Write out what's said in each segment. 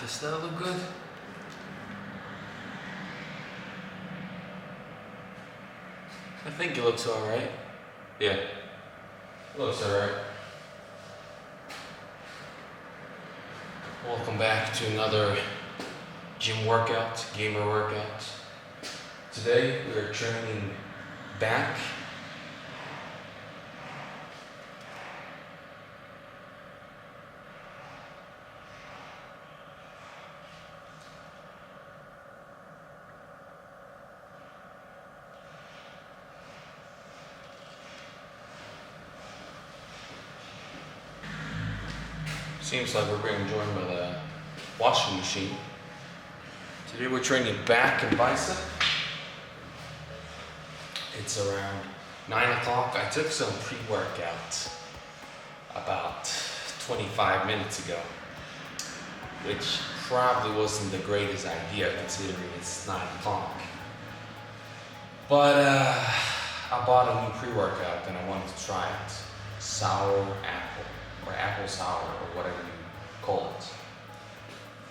Does that look good? I think it looks alright. Yeah, it looks alright. Welcome back to another gym workout, gamer workout. Today we are training back. Seems like we're being joined by the washing machine. Today we're training back and bicep. It's around 9 o'clock. I took some pre-workout about 25 minutes ago, which probably wasn't the greatest idea considering it's 9 o'clock. But I bought a new pre-workout and I wanted to try it. Sour apple, or apple sour, or whatever you call it.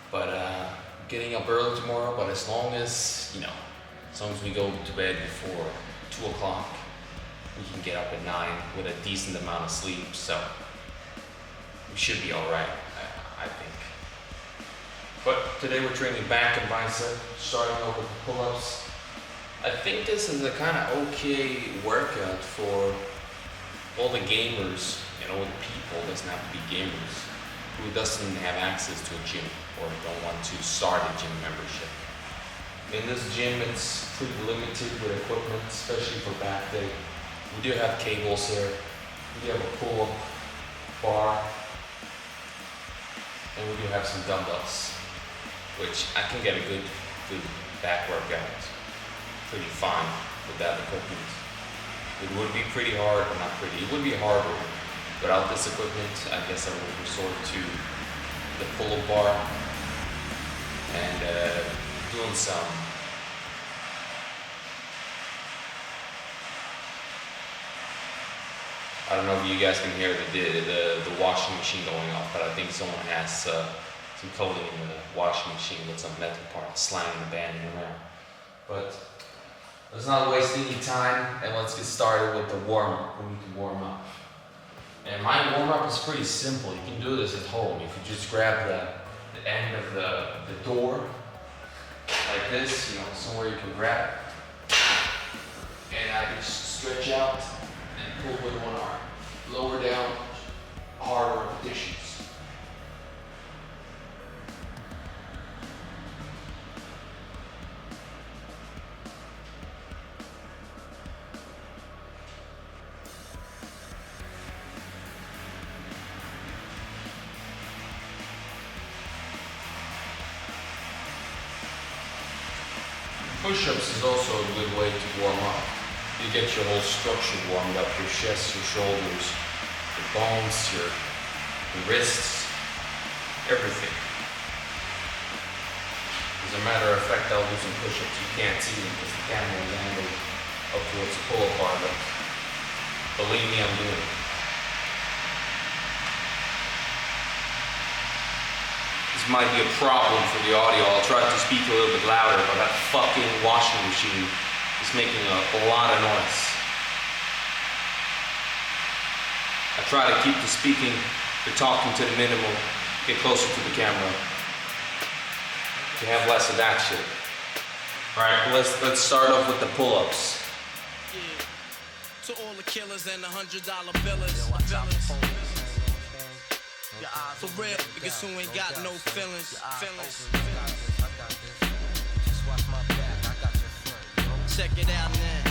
But getting up early tomorrow, but as long as we go to bed before 2 o'clock, we can get up at 9 with a decent amount of sleep, so we should be alright, I think. But today we're training back and bicep, starting off with the pull-ups. I think this is a kind of okay workout for all the gamers and all the people, doesn't have to be gamers, who doesn't have access to a gym or don't want to start a gym membership. In this gym, it's pretty limited with equipment, especially for back day. We do have cables here. We do have a pull-up bar, and we do have some dumbbells, which I can get a good back workout pretty fine with that equipment. It would be pretty hard, or not pretty, it would be harder without this equipment. I guess I would resort to the pull-up bar and doing some I don't know if you guys can hear the washing machine going off, but I think someone has some coding in the washing machine with some metal parts slamming the band around. But let's not waste any time and let's get started with the warm-up. We need to warm up. And my warm-up is pretty simple. You can do this at home. If you just grab the end of the door like this, somewhere you can grab it. And I just stretch out and pull with one arm. Lower down, harder repetitions. Push-ups is also a good way to warm up. You get your whole structure warmed up, your chest, your shoulders, your bones, your wrists, everything. As a matter of fact, I'll do some push-ups. You can't see them because the camera is angled up towards the pull-up bar, but believe me, I'm doing it. This might be a problem for the audio. I'll try to speak a little bit louder, but that fucking washing machine is making a lot of noise. I try to keep the talking to the minimum, get closer to the camera, to have less of that shit. Alright, let's start off with the pull-ups. Yeah. To all the killers and the $100 billers. For real, niggas who ain't got no feelings. Check it out now.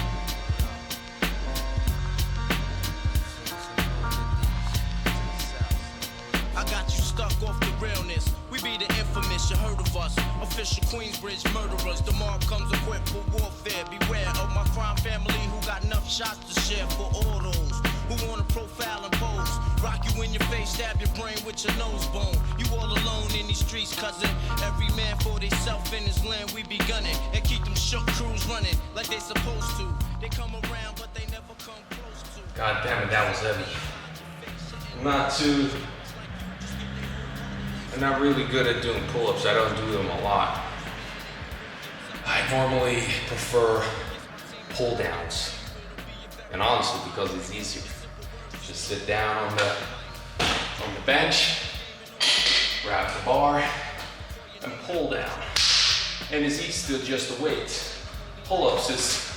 I got you stuck off the realness. We be the infamous, you heard of us. Official Queensbridge murderers. The mark comes equipped for warfare. Beware of my crime family who got enough shots to share for all those who wanna profile and pose. Rock you in your face, stab your brain with your nose bone. You all alone in these streets, cousin. Every man for theyself in his land, we be gunning. And keep them shook crews running like they supposed to. They come around, but they never come close to. God damn it, that was heavy. Not too I'm not really good at doing pull-ups. I don't do them a lot. I normally prefer pull-downs. And honestly, because it's easier. Just sit down on the bench, grab the bar, and pull down. And it's easy to adjust the weight. Pull-ups is,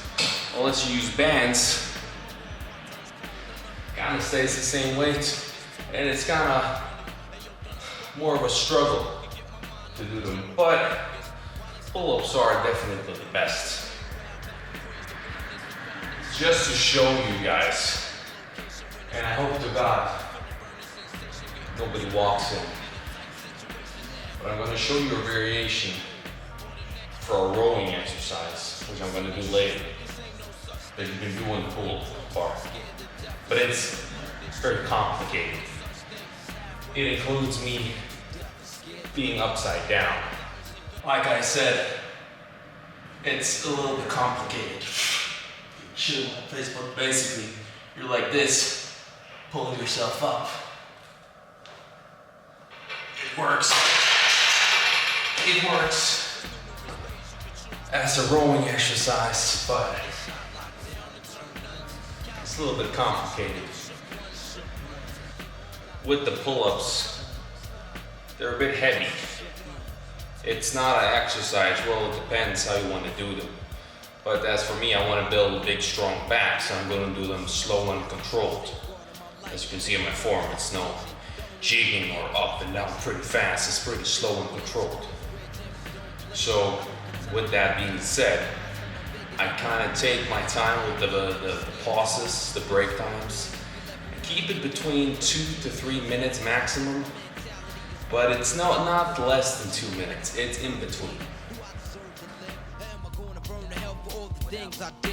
unless you use bands, kind of stays the same weight, and it's kind of more of a struggle to do them. But pull-ups are definitely the best. Just to show you guys, and I hope to God nobody walks in, but I'm going to show you a variation for a rowing exercise, which I'm going to do later, that you can do on the pull-up bar. But it's very complicated. It includes me being upside down. Like I said, it's a little bit complicated. Show on Facebook, basically, you're like this, pulling yourself up. It works. It works as a rowing exercise, but it's a little bit complicated. With the pull-ups, they're a bit heavy. It's not an exercise, well, it depends how you want to do them. But as for me, I want to build a big, strong back, so I'm going to do them slow and controlled. As you can see in my form, it's no jigging or up and down pretty fast. It's pretty slow and controlled. So, with that being said, I kind of take my time with the pauses, the break times, and keep it between 2 to 3 minutes maximum. But it's not less than 2 minutes. It's in between. Things I dig.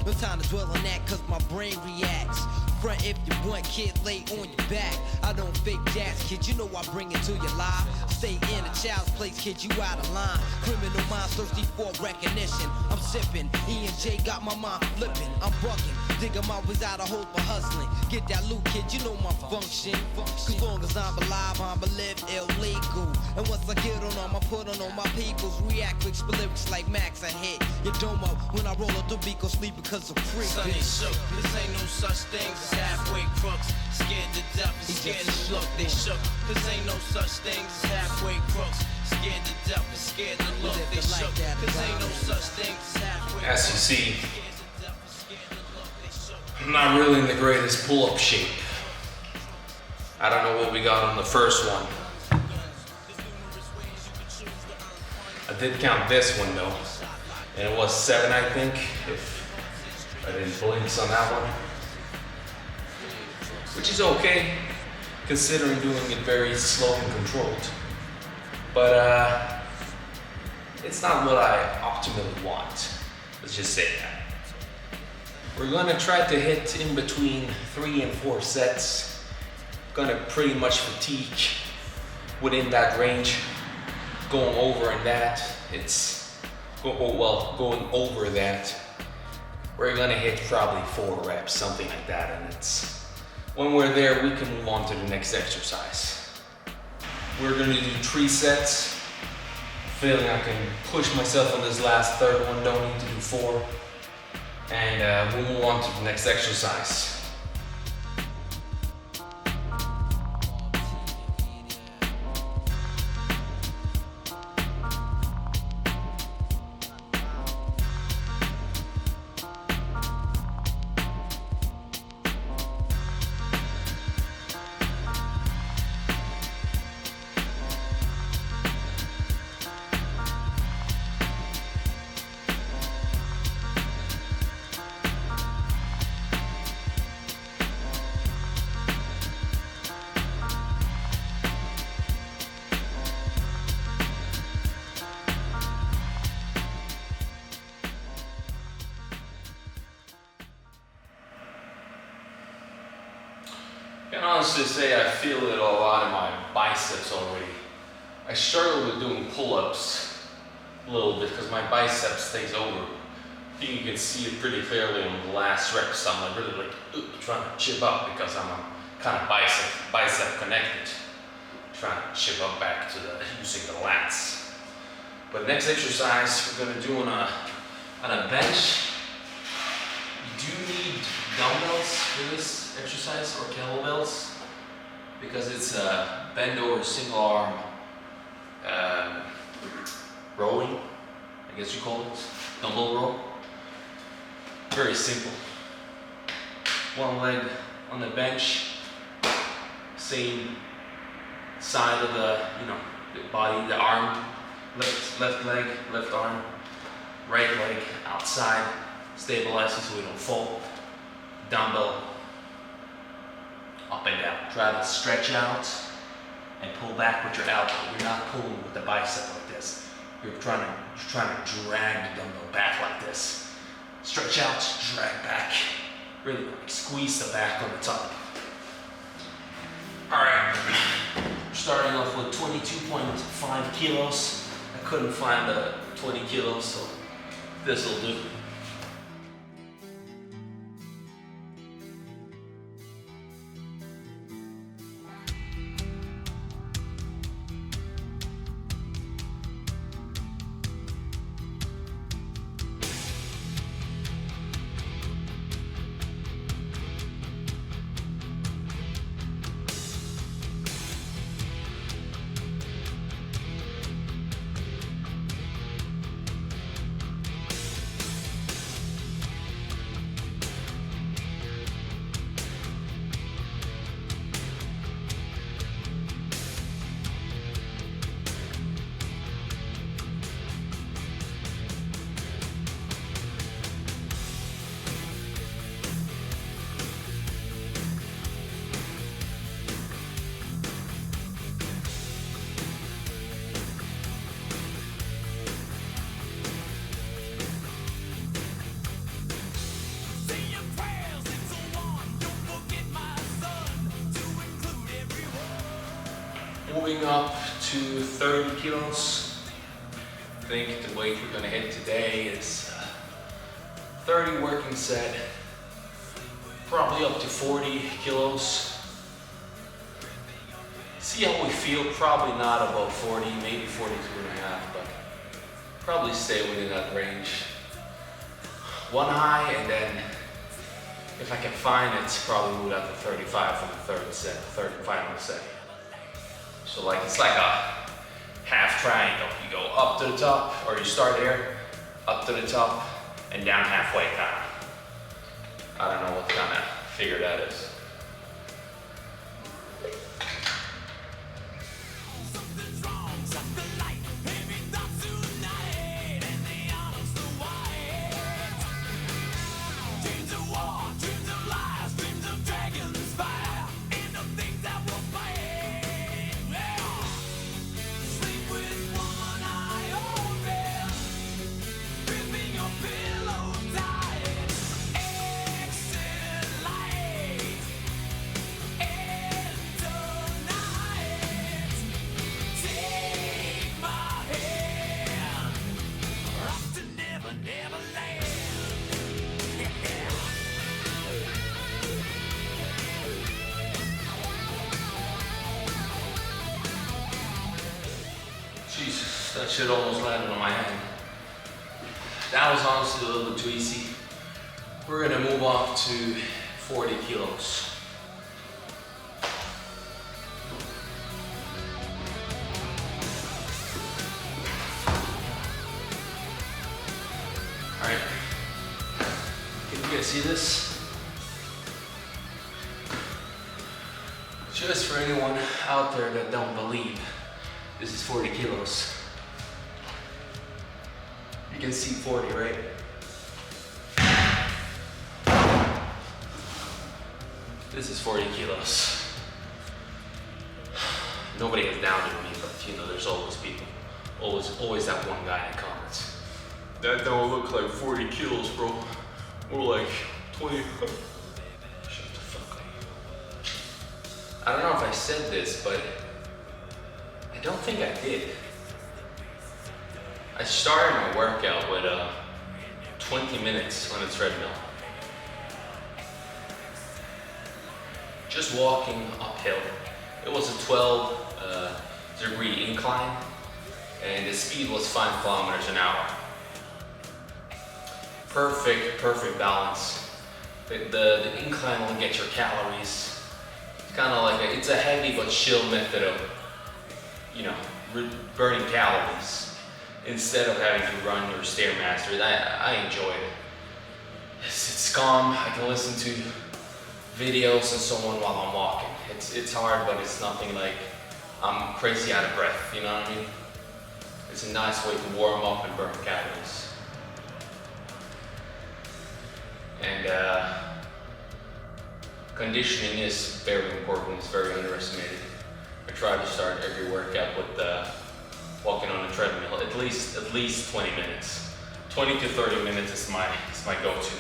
No time to dwell on that cause my brain reacts. Front if you want, kid, lay on your back. I don't fake jazz, kid, you know I bring it to your life. Stay in a child's place, kid, you out of line. Criminal minds thirsty for recognition. I'm sipping, E and J got my mind flipping. I'm bucking, digging my ways out of hope for hustling. Get that loot, kid, you know my function. Cause long as I'm alive, I'm live illegal. And once I get on them, I put on all my peoples. React quick, spit lyrics like Max, I hit your dome up. When I roll up the beat, go sleep because I'm free. Sonny shook, this ain't no such thing as halfway crooks. Scared to death and scared to look, they shook. This ain't no such thing as halfway crooks. Scared to death and scared to look, they shook. This ain't no such thing as halfway crooks. As you see, I'm not really in the greatest pull-up shape. I don't know what we got on the first one. I did count this one though, and it was 7, I think, if I didn't blinks on that one. Which is okay, considering doing it very slow and controlled. But it's not what I optimally want. Let's just say that. We're gonna try to hit in between 3 and 4 sets. Gonna pretty much fatigue within that range. Going over in that, going over that, we're gonna hit probably 4 reps, something like that, and when we're there, we can move on to the next exercise. We're gonna do 3 sets. Feeling I can push myself on this last third one, don't need to do 4. And we'll move on to the next exercise. I can honestly say I feel it a lot in my biceps already. I struggle with doing pull-ups a little bit because my bicep stays over. I think you can see it pretty clearly on the last reps. I'm like really trying to chip up because I'm kind of bicep connected. trying to chip up back to using the lats. But next exercise we're gonna do on a bench. You do need dumbbells for this exercise or kettlebells because it's a bend over single arm rowing, I guess you call it, dumbbell row. Very simple. One leg on the bench, same side of the body, the arm, left leg, left arm, right leg outside, stabilizing so we don't fall. Dumbbell up and down. Try to stretch out and pull back with your elbow. You're not pulling with the bicep like this. You're trying to drag the dumbbell back like this. Stretch out, drag back. Really squeeze the back on the top. All right, starting off with 22.5 kilos. I couldn't find the 20 kilos, so this will do. Moving up to 30 kilos. I think the weight we're gonna hit today is 30 working set, probably up to 40 kilos. See how we feel, probably not above 40, maybe 42 and a half, but probably stay within that range. One high, and then if I can find it, probably move up to 35 from the third final set. So it's like a half triangle. You go up to the top, or you start there, up to the top, and down halfway kind of. I don't know what kind of figure that is. Jesus, that shit almost landed on my hand. That was honestly a little bit too easy. We're gonna move on to 40 kilos. All right, can you guys see this? Just for anyone out there that don't believe, this is 40 kilos. You can see 40, right? This is 40 kilos. Nobody has doubted me, but there's always people. Always that one guy in comments. That don't look like 40 kilos, bro. More like 20. Shut the fuck up. I don't know if I said this, but I don't think I did. I started my workout with 20 minutes on the treadmill. Just walking uphill. It was a 12 degree incline, and the speed was 5 kilometers an hour. Perfect balance. The incline will get your calories. It's kind of like it's a heavy but chill method of, burning calories instead of having to run your Stairmaster. I enjoy it. It's calm. I can listen to videos and so on while I'm walking. It's hard, but it's nothing like I'm crazy out of breath. You know what I mean? It's a nice way to warm up and burn calories. And conditioning is very important. It's very underestimated. I try to start every workout with walking on a treadmill at least 20 minutes. 20 to 30 minutes is my go-to.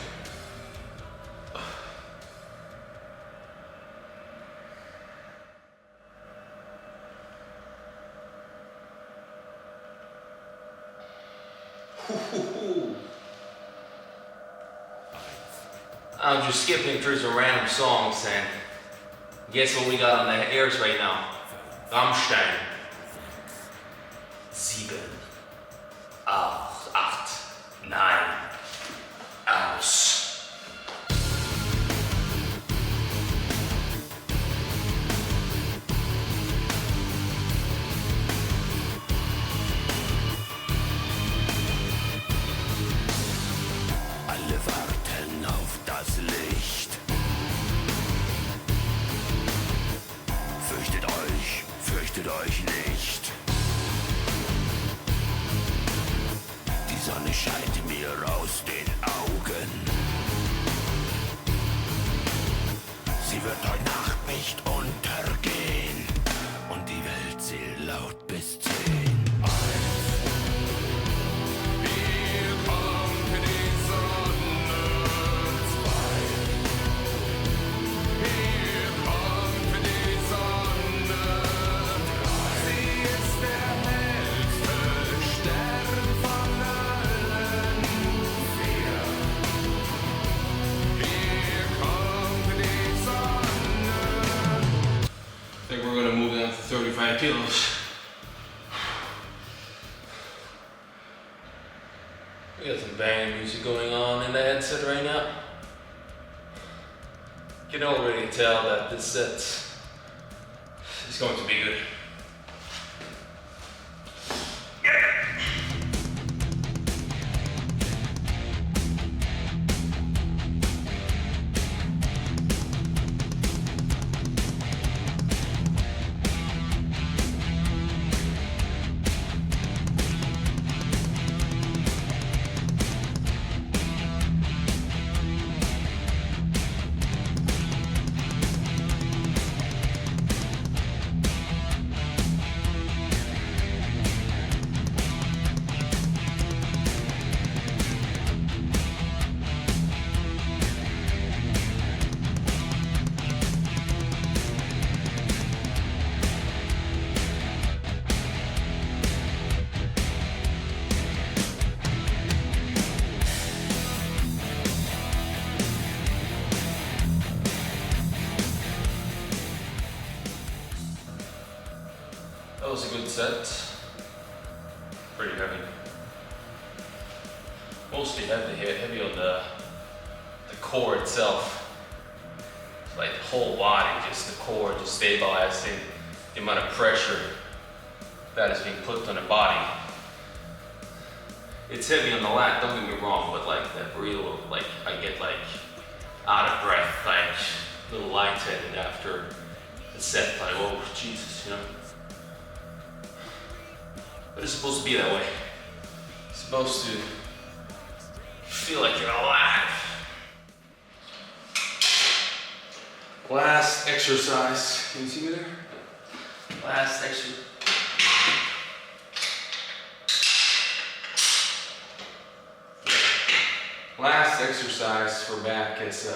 I'm just skipping through some random songs, and guess what we got on the airs right now? Rammstein. 7, 8, 9, aus. Alle warten auf das Licht. Fürchtet euch nicht. Die Sonne scheint mir aus den Augen. Sie wird heute Nacht nicht untergehen. Und die Welt zählt laut bis 10. I think we're gonna move down to 35 kilos. We got some banging music going on in the headset right now. You can already tell that this set is going to be good. That was a good set. Pretty heavy. Mostly heavy on the core itself. Like the whole body, just the core, just stabilizing the amount of pressure that is being put on the body. It's heavy on the lat, don't get me wrong, but like that real, like I get like out of breath, like a little lightheaded after the set, like oh Jesus, you know. But it's supposed to be that way. It's supposed to feel like you're alive. Last exercise. Can you see me there? Last exercise. Last exercise for back is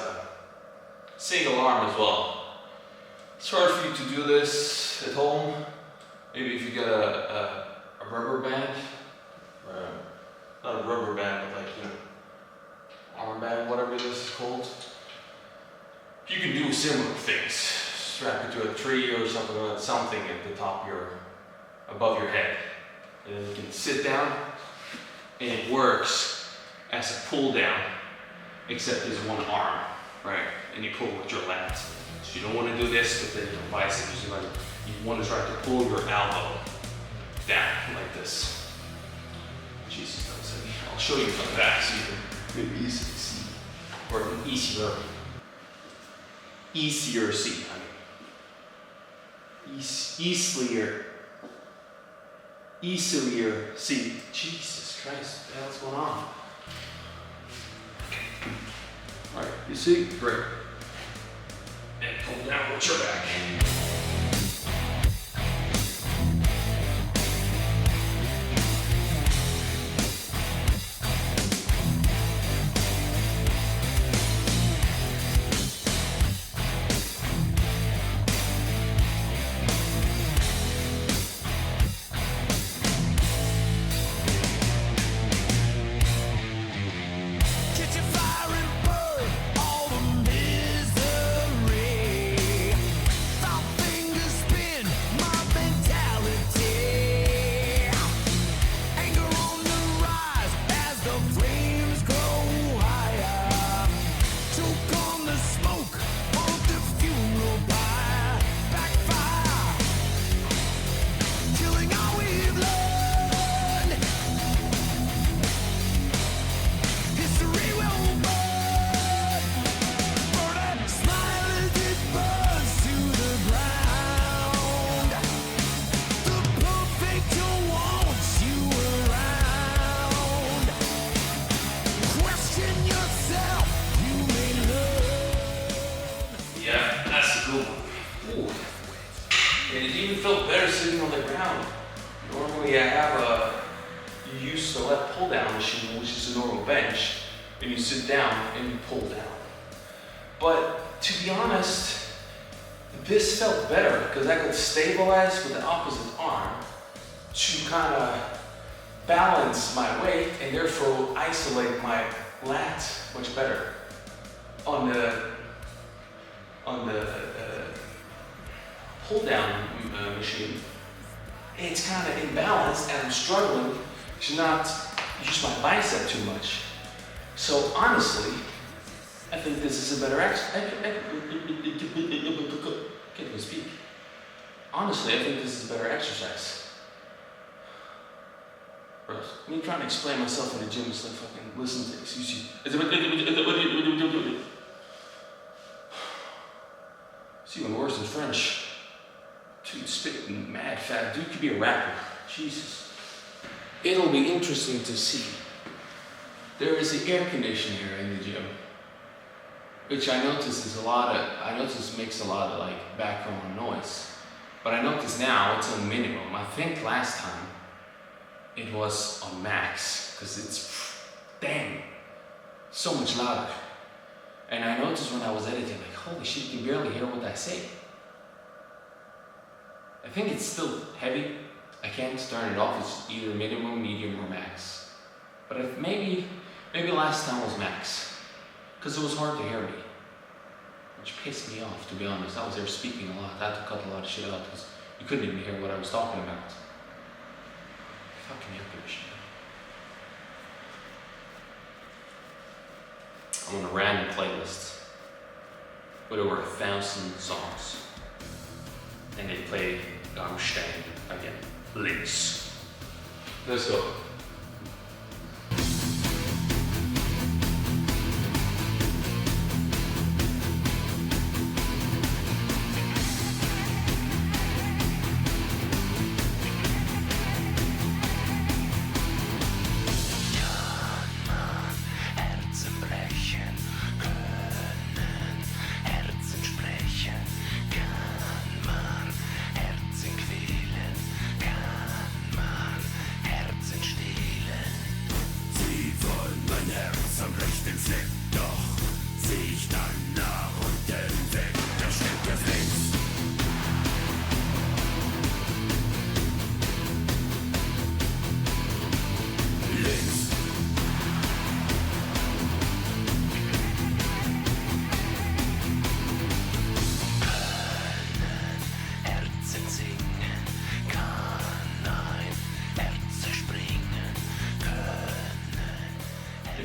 single arm as well. It's hard for you to do this at home. Maybe if you got a rubber band, not a rubber band, but like, you know, armband, whatever this is called. You can do similar things. Strap it to a tree or something at the top of your above your head. And then you can sit down, and it works as a pull down, except there's one arm, right? And you pull with your lats. So you don't want to do this with the biceps. You want to try to pull your elbow down like this. Jesus, that was heavy. I'll show you from the back so you can maybe easily see, or easier see. I mean, easier see. Jesus Christ, what the hell's going on? All right, you see? Great. And pull down with your back. And it even felt better sitting on the ground. Normally you use the left pull down machine, which is a normal bench, and you sit down and you pull down. But to be honest, this felt better because I could stabilize with the opposite arm to kind of balance my weight and therefore isolate my lats much better. On the pull down machine, it's kind of imbalanced and I'm struggling to not use my bicep too much. So honestly, I think this is a better exercise. Can't even speak. Honestly, I think this is a better exercise. Me trying to explain myself in the gym is like fucking listen to excuse you. It's even worse in French. Dude, spitting mad fat. Dude could be a rapper. Jesus. It'll be interesting to see. There is an air conditioner here in the gym, which I notice makes a lot of like background noise. But I notice now it's on minimum. I think last time it was on max, because it's so much louder. And I noticed when I was editing, like, holy shit, you can barely hear what I say. I think it's still heavy. I can't turn it off. It's either minimum, medium, or max. But if maybe last time was max, because it was hard to hear me, which pissed me off, to be honest. I was there speaking a lot. I had to cut a lot of shit out because you couldn't even hear what I was talking about. Fucking air conditioner. I'm on a random playlist with over 1,000 songs, and they play Rammstein again. Links. Let's go. Herzen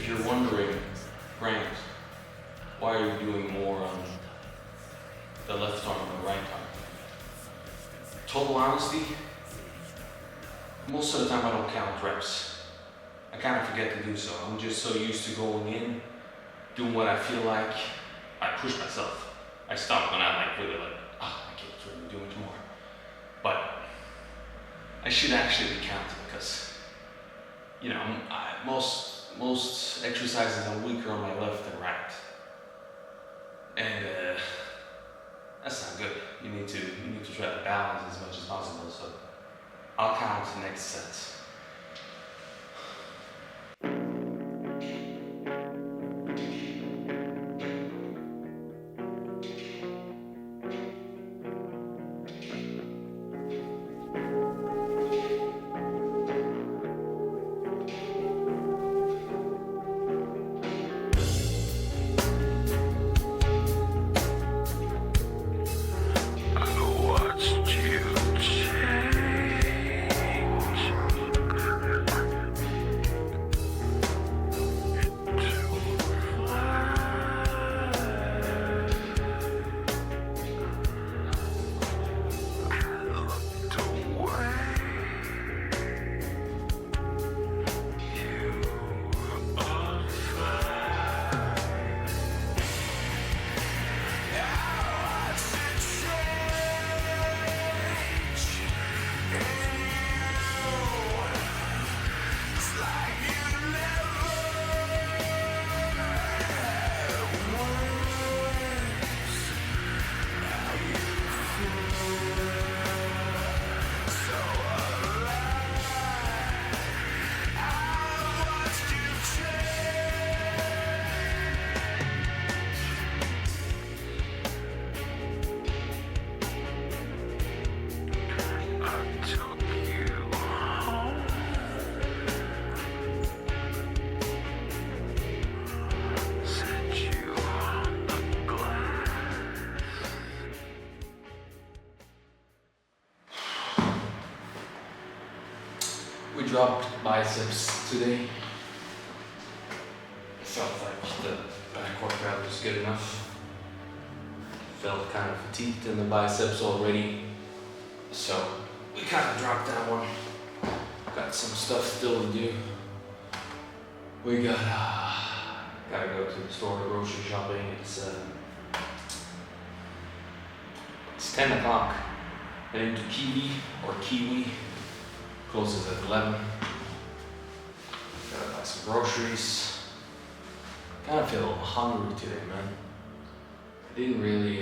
if you're wondering, Grant, why are you doing more on the left arm than the right arm? Total honesty, most of the time I don't count reps. I kind of forget to do so. I'm just so used to going in, doing what I feel like. I push myself. I stop when I really I can't really do much more. But I should actually be counting because, you know, most exercises I'm weaker on my left than right. And that's not good. You need to try to balance as much as possible. So I'll count the next set. We dropped biceps today. I felt like the back workout was good enough. Felt kind of fatigued in the biceps already. So we kind of dropped that one. Got some stuff still to do. We gotta go to the store grocery shopping. It's 10 o'clock. Heading to Kiwi. Closes at 11. Gotta buy some groceries. Kind of feel hungry today, man. I didn't really,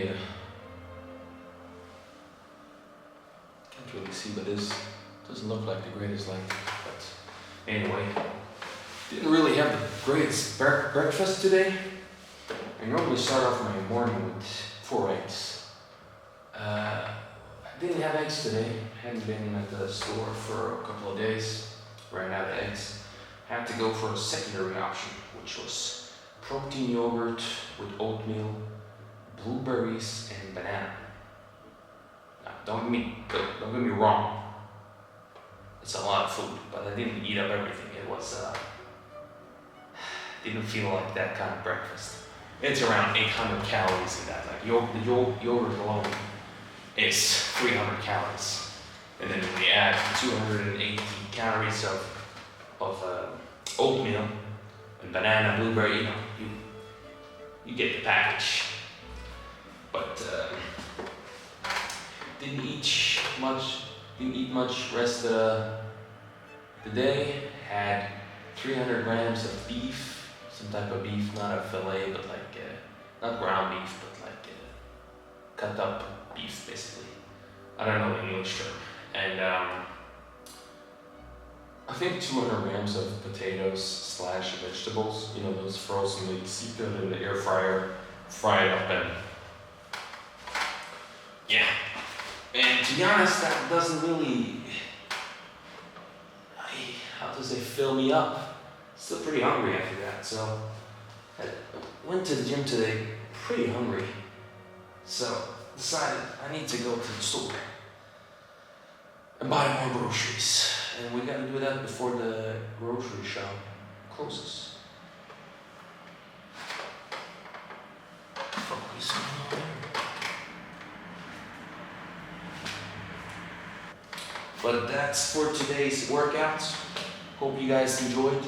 can't really see, but this doesn't look like the greatest light. But anyway, didn't really have the greatest breakfast today. I normally start off my morning with 4 eggs. I didn't have eggs today. Hadn't been at the store for a couple of days. Ran out of eggs. Had to go for a secondary option, which was protein yogurt with oatmeal, blueberries, and banana. Now, don't get me wrong. It's a lot of food, but I didn't eat up everything. It was didn't feel like that kind of breakfast. It's around 800 calories in that. Like the yogurt alone is 300 calories, and then we add 280 calories of oatmeal and banana, blueberry. You know, you get the package. But didn't eat much rest of the day. Had 300 grams of beef, some type of beef, not a fillet, but like not ground beef, but like cut up beef, basically. I don't know the English term. And I think 200 grams of potatoes / vegetables. You know, those frozen meats. You put it in the air fryer, fry it up, and yeah. And to be honest, that doesn't really, how to say, fill me up. Still pretty hungry after that. So I went to the gym today pretty hungry. So decided I need to go to the store and buy more groceries. And we gotta do that before the grocery shop closes. But that's for today's workouts. Hope you guys enjoyed.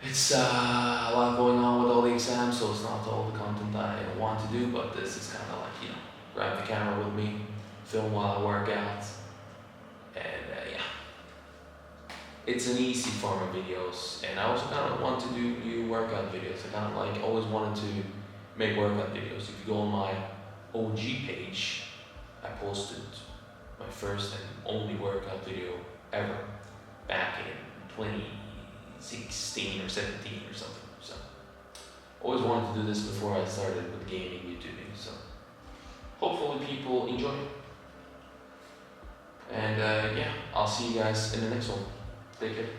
It's a lot going on with all the exams, so it's not all the content I want to do, but this is kind of like, you know, grab the camera with me, film while I work out, and yeah. It's an easy form of videos, and I also kind of want to do new workout videos. I kind of like always wanted to make workout videos. If you go on my OG page, I posted my first and only workout video ever back in 2016 or 17 or something. So always wanted to do this before I started with gaming, YouTubing. So hopefully people enjoy it. And yeah, I'll see you guys in the next one. Take care.